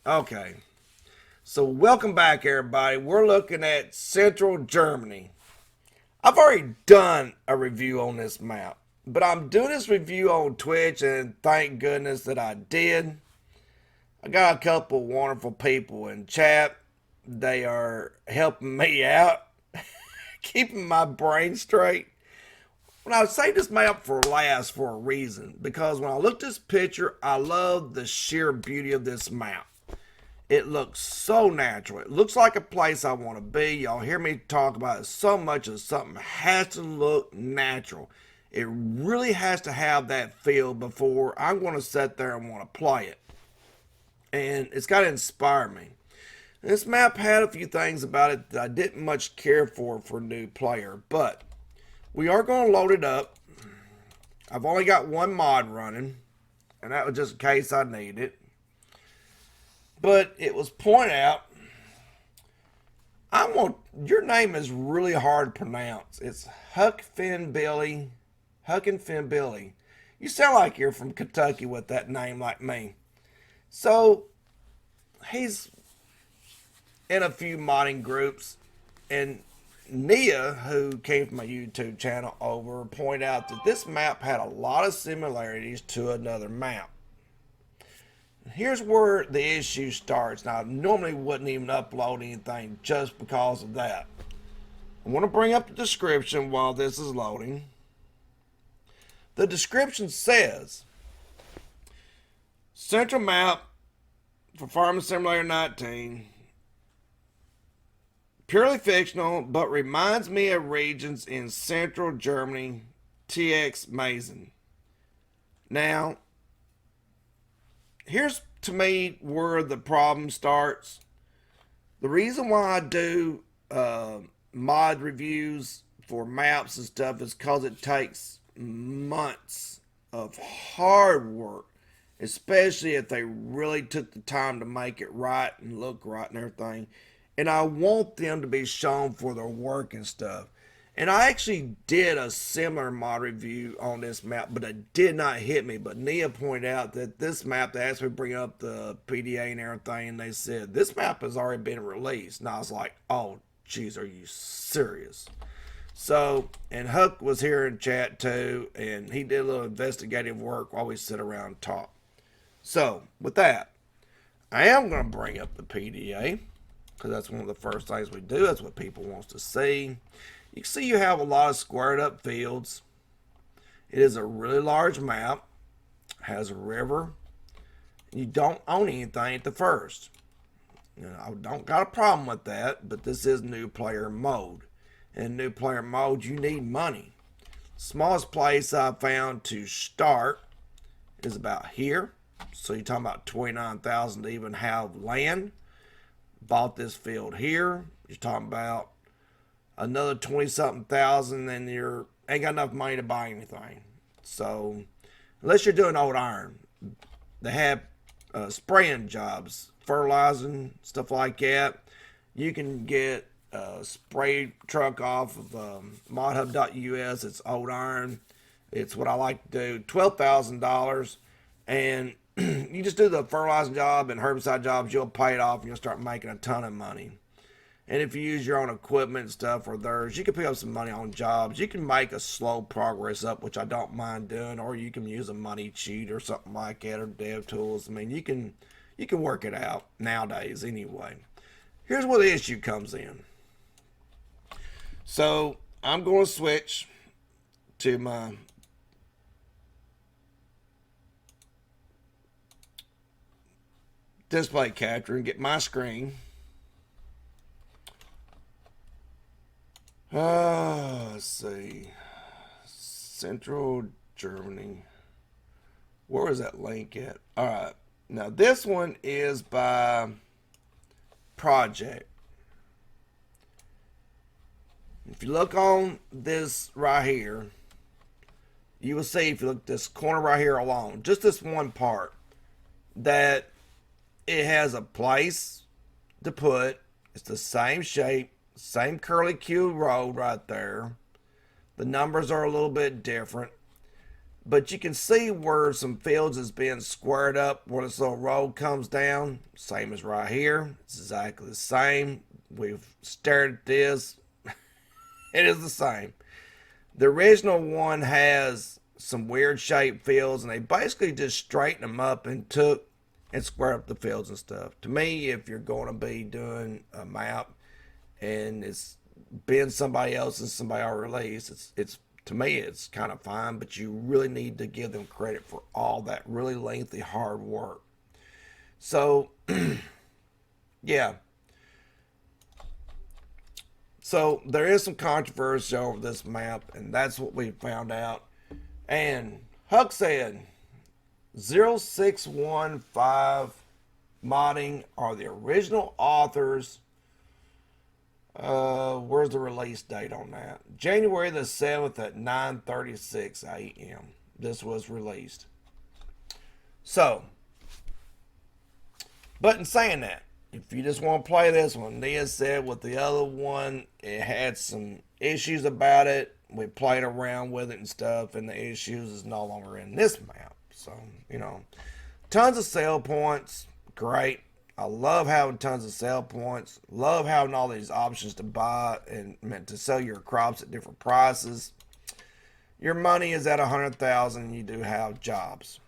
Okay, so welcome back, everybody. We're looking at Central Germany. I've already done a review on this map, but I'm doing this review on Twitch, and thank goodness that I did. I got a couple wonderful people in chat. They are helping me out, keeping my brain straight. When I say this map for last for a reason, because when I looked at this picture, I love the sheer beauty of this map. It looks so natural. It looks like a place I want to be. Y'all hear me talk about it so much as something has to look natural. It really has to have that feel before I'm going to sit there and want to play it. And it's got to inspire me. This map had a few things about it that I didn't much care for a new player, but we are going to load it up. I've only got one mod running, and that was just in case I need it. But it was pointed out, your name is really hard to pronounce. It's Huck Finn Billy. Huck and Finn Billy. You sound like you're from Kentucky with that name like me. So he's in a few modding groups, and Nia, who came from my YouTube channel over, pointed out that this map had a lot of similarities to another map. Here's where the issue starts. Now, I normally wouldn't even upload anything just because of that. I want to bring up the description while this is loading. The description says, Central map for Farming Simulator 19. Purely fictional, but reminds me of regions in central Germany, TX Mason. Now, here's to me where the problem starts. The reason why I do mod reviews for maps and stuff is because it takes months of hard work, especially if they really took the time to make it right and look right and everything. And I want them to be shown for their work and stuff. And I actually did a similar mod review on this map, but it did not hit me. But Nia pointed out that this map, they asked me to bring up the PDA and everything, and they said, this map has already been released. And I was like, oh, geez, are you serious? So, and Huck was here in chat too, and he did a little investigative work while we sit around and talk. So, with that, I am going to bring up the PDA, because that's one of the first things we do. That's what people want to see. You can see you have a lot of squared up fields. It is a really large map. Has a river. You don't own anything at the first. You know, I don't got a problem with that, but this is new player mode. In new player mode, you need money. Smallest place I found to start is about here. So you're talking about 29,000 to even have land. Bought this field here. You're talking about another 20 something thousand, and you ain't got enough money to buy anything. So unless you're doing old iron, they have spraying jobs, fertilizing, stuff like that. You can get a spray truck off of modhub.us. It's old iron. It's what I like to do. $12,000, and you just do the fertilizing job and herbicide jobs. You'll pay it off, and you'll start making a ton of money. And if you use your own equipment and stuff or theirs, you can pick up some money on jobs. You can make a slow progress up, which I don't mind doing, or you can use a money cheat or something like that, or dev tools. I mean, you can work it out nowadays anyway. Here's where the issue comes in. So I'm going to switch to my display capture and get my screen. Let's see. Central Germany. Where is that link at? All right. Now this one is by Project. If you look on this right here, you will see, if you look at this corner right here alone, just this one part, that it has a place to put. It's the same shape, same curly Q road right there. The numbers are a little bit different. But you can see where some fields is being squared up where this little road comes down. Same as right here. It's exactly the same. We've stared at this. It is the same. The original one has some weird shaped fields, and they basically just straightened them up and took and squared up the fields and stuff. To me, if you're going to be doing a map and it's been somebody else and somebody already released, it's to me it's kind of fine, but you really need to give them credit for all that really lengthy hard work. So yeah, so there is some controversy over this map, and that's what we found out. And Huck said 0615 modding are the original authors. Where's the release date on that? January the 7th at 9:36 a.m. This was released. So, but in saying that, if you just want to play this one, Nia said with the other one, it had some issues about it. We played around with it and stuff, and the issues is no longer in this map. So, tons of sale points. Great. I love having tons of sale points. Love having all these options to buy and to sell your crops at different prices. Your money is at 100,000 and you do have jobs.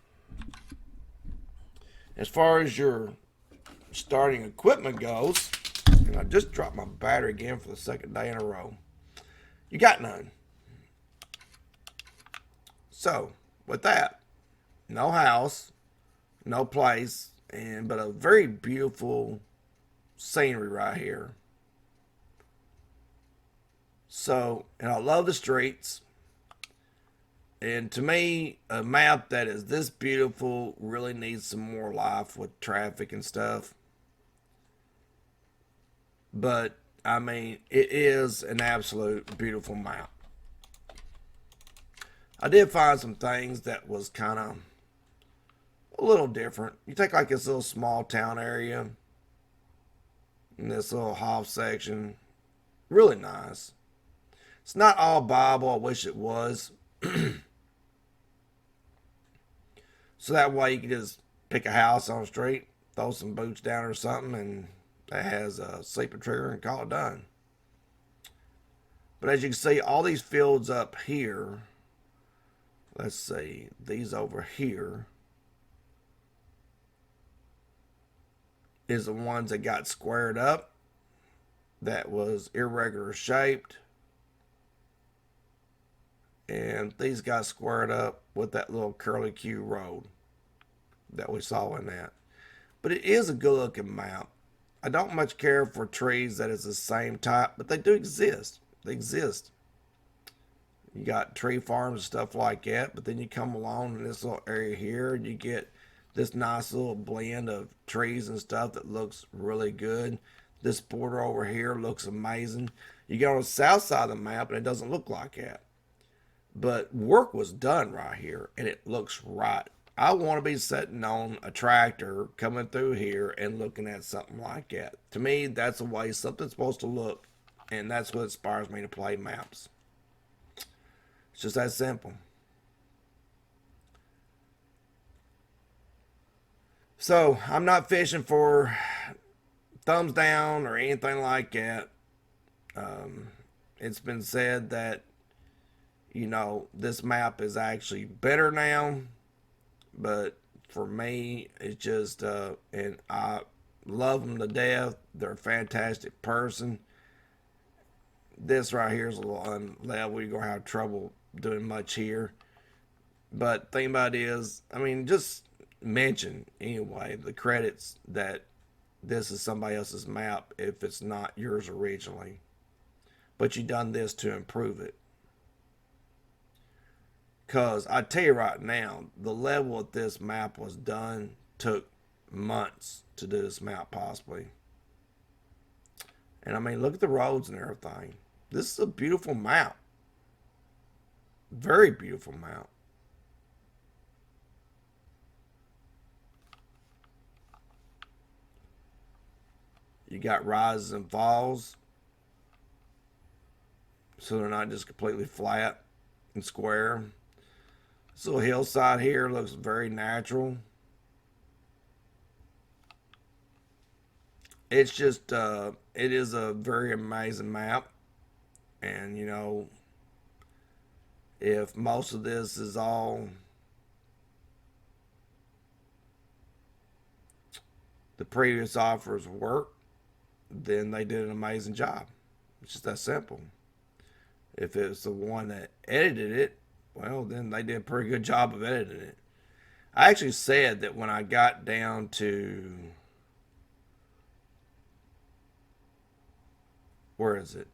As far as your starting equipment goes, and I just dropped my battery again for the second day in a row. You got none. So, with that, no house, no place, but a very beautiful scenery right here. So, and I love the streets. And to me, a map that is this beautiful really needs some more life with traffic and stuff. But, I mean, it is an absolute beautiful map. I did find some things that was kind of a little different. You take like this little small town area in this little half section. Really nice. It's not all Bible. I wish it was. So that way you can just pick a house on the street, throw some boots down or something, and that has a sleeper trigger and call it done. But as you can see, all these fields up here, let's see, these over here is the ones that got squared up, that was irregular shaped. And these got squared up with that little curly Q road that we saw in that. But it is a good looking map. I don't much care for trees that is the same type, but they do exist. They exist. You got tree farms and stuff like that, but then you come along in this little area here and you get this nice little blend of trees and stuff that looks really good. This border over here looks amazing. You get on the south side of the map and it doesn't look like that. But work was done right here and it looks right. I want to be sitting on a tractor coming through here and looking at something like that. To me, that's the way something's supposed to look, and that's what inspires me to play maps. It's just that simple. So, I'm not fishing for thumbs down or anything like that. It's been said that, this map is actually better now. But for me, it's just, and I love them to death. They're a fantastic person. This right here is a little unlevel. You're going to have trouble doing much here. But the thing about it is, just mention anyway the credits that this is somebody else's map if it's not yours originally. But you done this to improve it. Because I tell you right now, the level that this map was done took months to do this map possibly. And look at the roads and everything. This is a beautiful map. Very beautiful map. You got rises and falls. So they're not just completely flat and square. This little hillside here looks very natural. It's just, it is a very amazing map. And, if most of this is all the previous offers work, then they did an amazing job. It's just that simple. If it's the one that edited it, well, then they did a pretty good job of editing it. I actually said that when I got down to, where is it?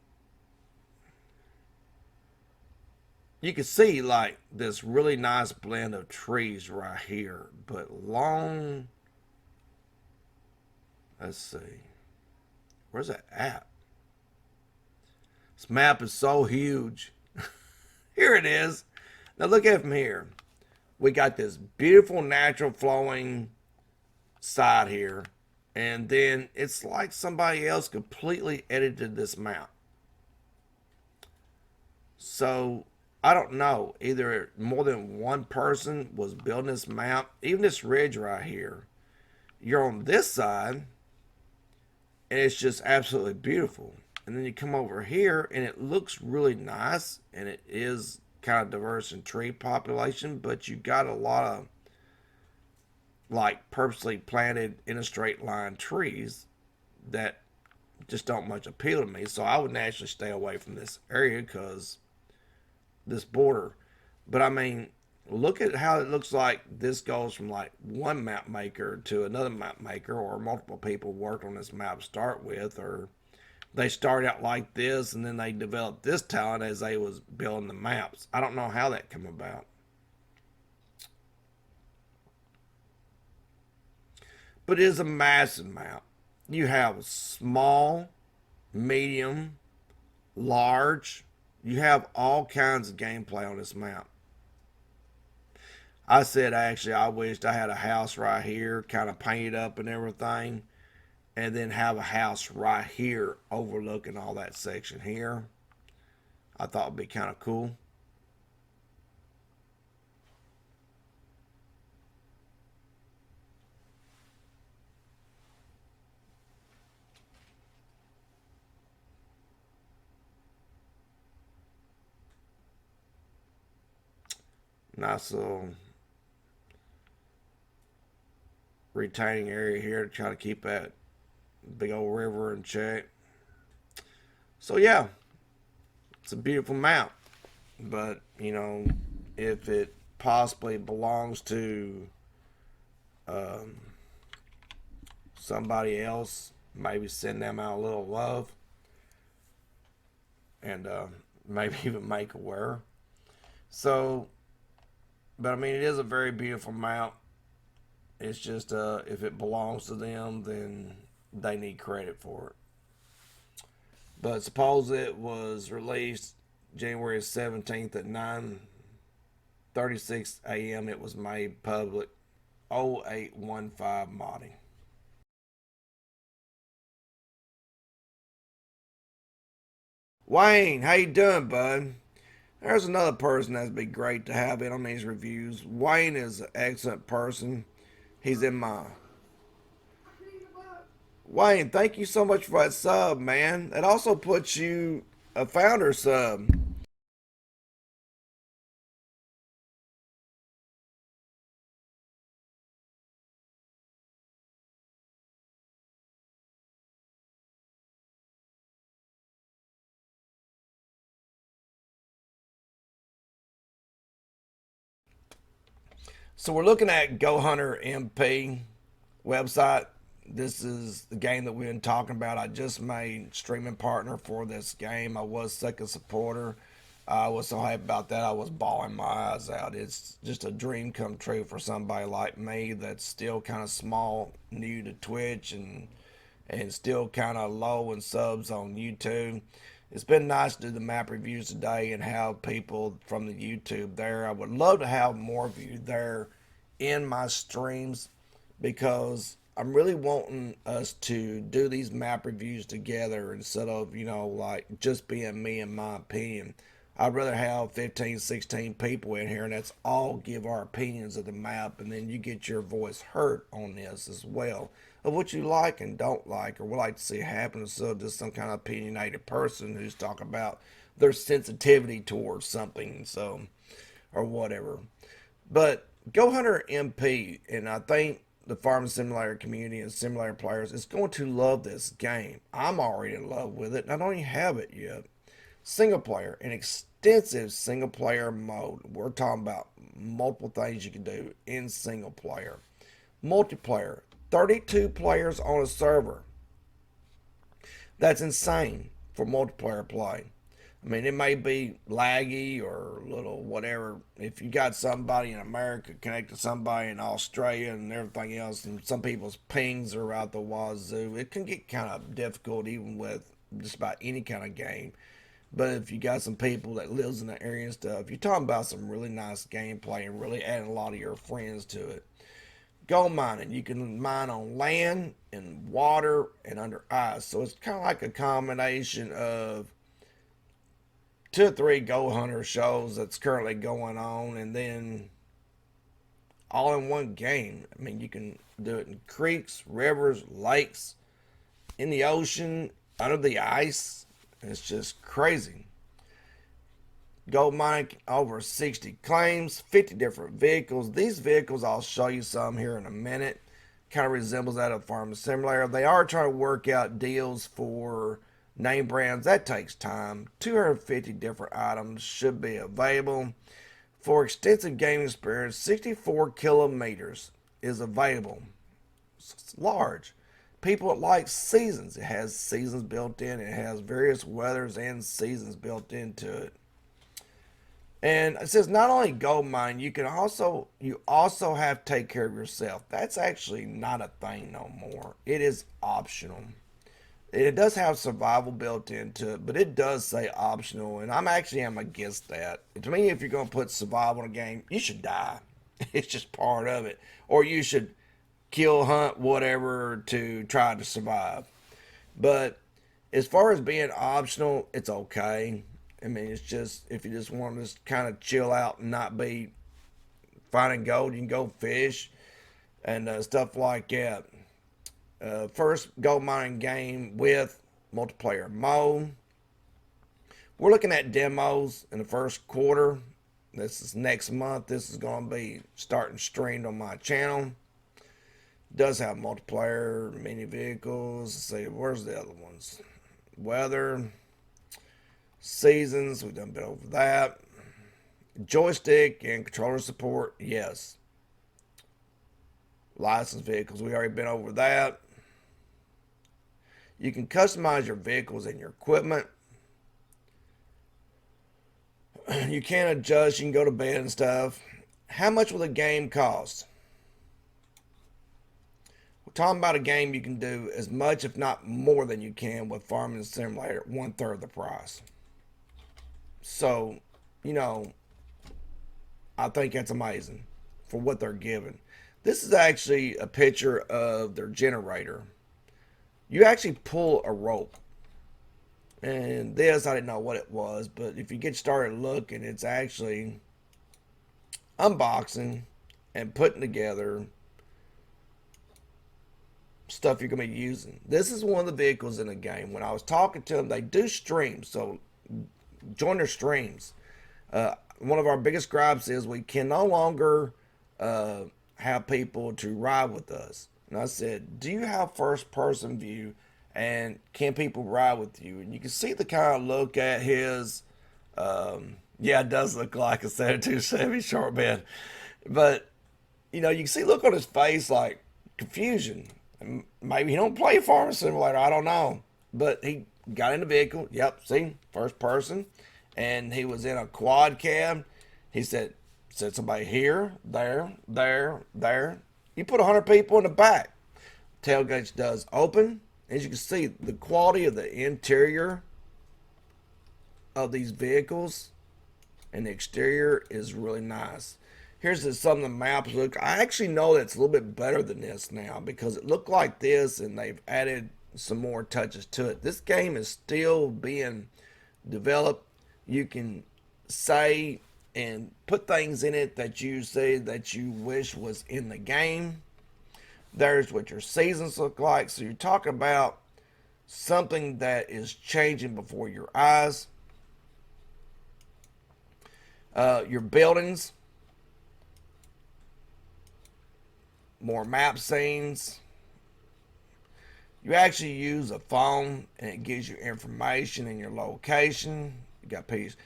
You can see like this really nice blend of trees right here, but long. Let's see. Where's that at? This map is so huge. Here it is. Now look at it from here. We got this beautiful natural flowing side here. And then it's like somebody else completely edited this map. So I don't know. Either more than one person was building this map. Even this ridge right here. You're on this side. And it's just absolutely beautiful. And then you come over here and it looks really nice. And it is kind of diverse in tree population. But you got a lot of like purposely planted in a straight line trees that just don't much appeal to me. So I would naturally stay away from this area because this border. But I mean, look at how it looks like this goes from like one map maker to another map maker, or multiple people worked on this map to start with, or they start out like this and then they developed this talent as they was building the maps. I don't know how that came about. But it is a massive map. You have small, medium, large. You have all kinds of gameplay on this map. I said actually I wished I had a house right here, kind of painted up and everything, and then have a house right here overlooking all that section here. I thought it'd be kind of cool. Nice little retaining area here to try to keep that big old river in check. So yeah, it's a beautiful map. But, if it possibly belongs to um, somebody else, maybe send them out a little love and maybe even make aware. So, but I mean, it is a very beautiful map. It's just if it belongs to them, then they need credit for it. But suppose it was released January 17th at 9:36 a.m. It was made public. 0815 modding. Wayne, how you doing, bud? There's another person that'd be great to have in on these reviews. Wayne is an excellent person. He's in my Wayne, thank you so much for that sub, man. It also puts you a founder sub. So we're looking at Go Hunter MP website. This is the game that we've been talking about. I just made streaming partner for this game. I was second supporter. I was so happy about that. I was bawling my eyes out. It's just a dream come true for somebody like me that's still kind of small, new to Twitch, and still kind of low in subs on YouTube. It's been nice to do the map reviews today and have people from the YouTube there. I would love to have more of you there in my streams because I'm really wanting us to do these map reviews together instead of, like just being me and my opinion. I'd rather have 15, 16 people in here, and that's all give our opinions of the map, and then you get your voice heard on this as well of what you like and don't like, or would like to see happen. So just some kind of opinionated person who's talking about their sensitivity towards something, so or whatever. But Go Hunter MP, and I think the Farming Simulator community and simulator players is going to love this game. I'm already in love with it, and I don't even have it yet. Single player, an extensive single player mode. We're talking about multiple things you can do in single player. Multiplayer, 32 players on a server. That's insane for multiplayer play. I mean, it may be laggy or a little whatever. If you got somebody in America connected to somebody in Australia and everything else, and some people's pings are out the wazoo, it can get kind of difficult even with just about any kind of game. But if you got some people that lives in the area and stuff, you're talking about some really nice gameplay and really adding a lot of your friends to it. Gold mining, you can mine on land and water and under ice. So it's kind of like a combination of 2 or 3 gold hunter shows that's currently going on, and then all in one game. I mean, you can do it in creeks, rivers, lakes, in the ocean, under the ice. It's just crazy. Gold mining over 60 claims, 50 different vehicles. These vehicles, I'll show you some here in a minute. Kind of resembles that of Farming Simulator. They are trying to work out deals for name brands. That takes time. 250 different items should be available. For extensive gaming experience, 64 kilometers is available. It's large. People that like seasons. It has seasons built in. It has various weathers and seasons built into it. And it says not only gold mine, you also have to take care of yourself. That's actually not a thing no more. It is optional. It does have survival built into it, but it does say optional, and am against that. To me, if you're going to put survival in a game, you should die. It's just part of it. Or you should kill, hunt, whatever to try to survive. But as far as being optional, it's okay. I mean, it's just if you just want to just kind of chill out and not be finding gold, you can go fish and stuff like that. First gold mining game with multiplayer mode. We're looking at demos in the first quarter. This is next month. This is going to be starting streamed on my channel. It does have multiplayer, mini vehicles. Let's see, where's the other ones? Weather, seasons. We've done a bit over that. Joystick and controller support, yes. Licensed vehicles, we already been over that. You can customize your vehicles and your equipment. You can adjust, you can go to bed and stuff. How much will the game cost? We're talking about a game you can do as much, if not more, than you can with Farming Simulator at 1/3 the price. So, I think that's amazing for what they're giving. This is actually a picture of their generator. You actually pull a rope. And this, I didn't know what it was, but if you get started looking, it's actually unboxing and putting together stuff you're going to be using. This is one of the vehicles in the game. When I was talking to them, they do streams, so join their streams. One of our biggest gripes is we can no longer have people to ride with us. And I said, do you have first person view and can people ride with you? And you can see the kind of look at his, yeah, it does look like a 72 Chevy short bed. But, you can see look on his face like confusion. Maybe he don't play Farming Simulator, I don't know. But he got in the vehicle, yep, see, first person. And he was in a quad cab. He said somebody here, there, there, there. You put 100 people in the back. Tailgate does open. As you can see, the quality of the interior of these vehicles and the exterior is really nice. Here's some of the maps look. I actually know that's a little bit better than this now because it looked like this and they've added some more touches to it. This game is still being developed. You can say and put things in it that you say that you wish was in the game. There's what your seasons look like. So you're talking about something that is changing before your eyes. Your buildings, more map scenes. You actually use a phone and it gives you information and your location. You got peace.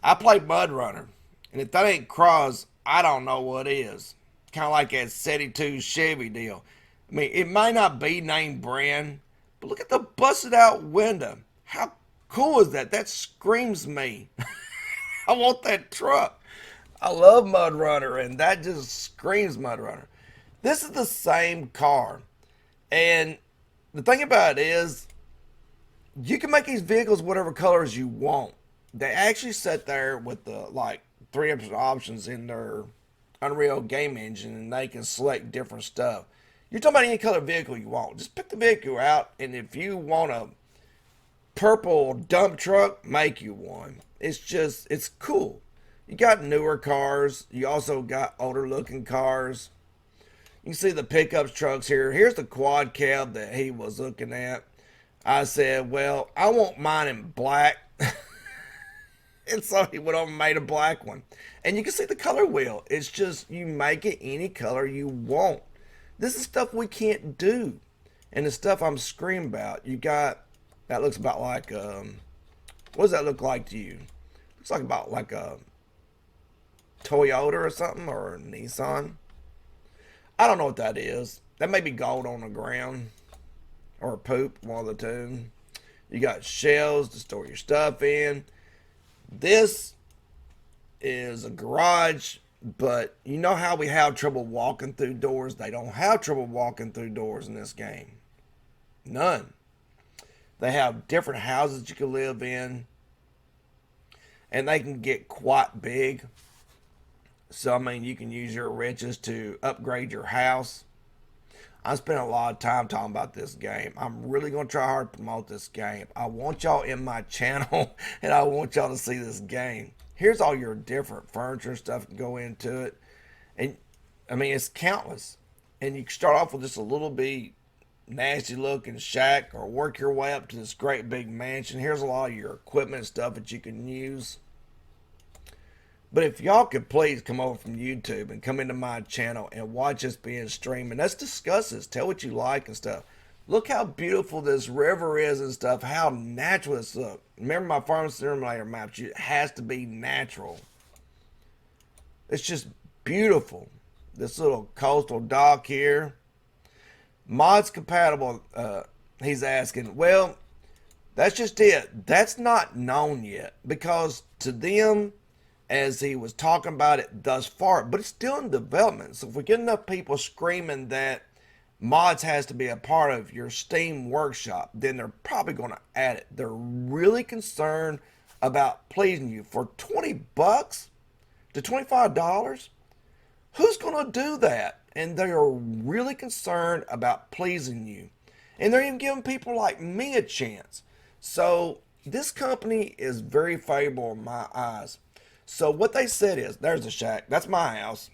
I play Mud Runner, and if that ain't cross, I don't know what is. Kind of like that 72 Chevy deal. I mean, it might not be name brand, but look at the busted out window. How cool is that? That screams me. I want that truck. I love Mud Runner, and that just screams Mud Runner. This is the same car, and the thing about it is, you can make these vehicles whatever colors you want. They actually sit there with the like 300 options in their Unreal game engine, and they can select different stuff. You're talking about any color vehicle you want. Just pick the vehicle out, and if you want a purple dump truck, make you one. It's cool. You got newer cars. You also got older looking cars. You can see the pickups trucks here. Here's the quad cab that he was looking at. I said, well, I want mine in black. And so he went over and made a black one. And you can see the color wheel. It's just you make it any color you want. This is stuff we can't do. And the stuff I'm screaming about. You got, that looks about like, what does that look like to you? Looks like about like a Toyota or something, or a Nissan. I don't know what that is. That may be gold on the ground. Or poop, one of the two. You got shelves to store your stuff in. This is a garage, but you know how we have trouble walking through doors? They don't have trouble walking through doors in this game. None. They have different houses you can live in, and they can get quite big. So, I mean, you can use your riches to upgrade your house. I spent a lot of time talking about this game. I'm really going to try hard to promote this game. I want y'all in my channel, and I want y'all to see this game. Here's all your different furniture stuff can go into it. And, I mean, it's countless. And you can start off with just a little bit nasty looking shack, or work your way up to this great big mansion. Here's a lot of your equipment and stuff that you can use. But if y'all could please come over from YouTube and come into my channel and watch us being streamed, and let's discuss this. Tell what you like and stuff. Look how beautiful this river is and stuff. How natural this looks. Remember my Farm Simulator maps. It has to be natural. It's just beautiful. This little coastal dock here. Mods compatible, he's asking. Well, that's just it. That's not known yet. Because to them, as he was talking about it thus far, but it's still in development. So if we get enough people screaming that mods has to be a part of your Steam workshop, then they're probably going to add it. They're really concerned about pleasing you. For 20 bucks to $25, who's going to do that? And they are really concerned about pleasing you. And they're even giving people like me a chance. So this company is very favorable in my eyes. So what they said is, there's the shack. That's my house.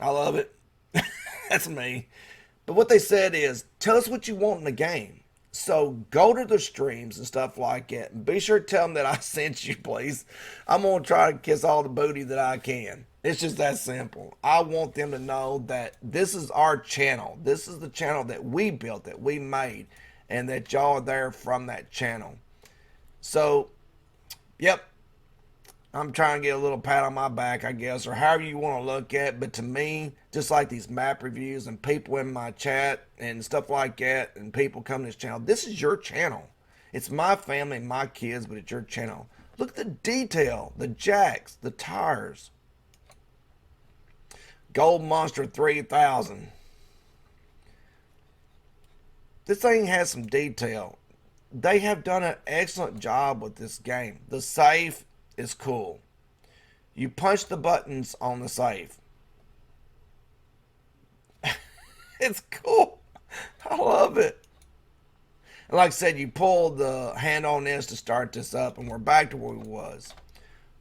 I love it. That's me. But what they said is, tell us what you want in the game. So go to the streams and stuff like that. And be sure to tell them that I sent you, please. I'm going to try to kiss all the booty that I can. It's just that simple. I want them to know that this is our channel. This is the channel that we built, that we made. And that y'all are there from that channel. So, yep. I'm trying to get a little pat on my back, I guess, or however you want to look at it. But to me, just like these map reviews and people in my chat and stuff like that, and people come to this channel, this is your channel. It's my family, my kids, but it's your channel. Look at the detail, the jacks, the tires. Gold Monster 3000. This thing has some detail. They have done an excellent job with this game. The safe is cool. You punch the buttons on the safe. It's cool. I love it. And like I said, you pull the hand on this to start this up, and we're back to where we was.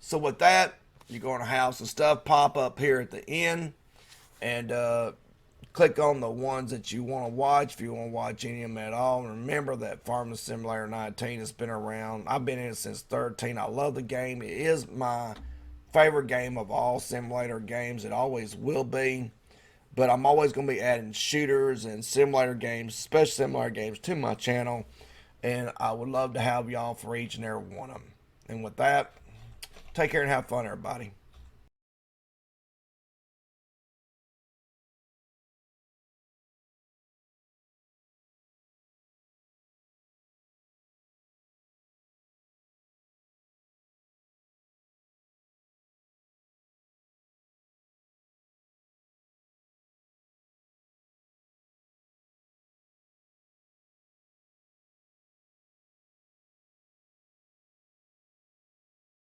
So with that, you're going to have some stuff pop up here at the end, and click on the ones that you want to watch if you want to watch any of them at all. And remember that Farming Simulator 19 has been around. I've been in it since 13. I love the game. It is my favorite game of all simulator games. It always will be. But I'm always going to be adding shooters and simulator games, special simulator games, to my channel. And I would love to have y'all for each and every one of them. And with that, take care and have fun, everybody.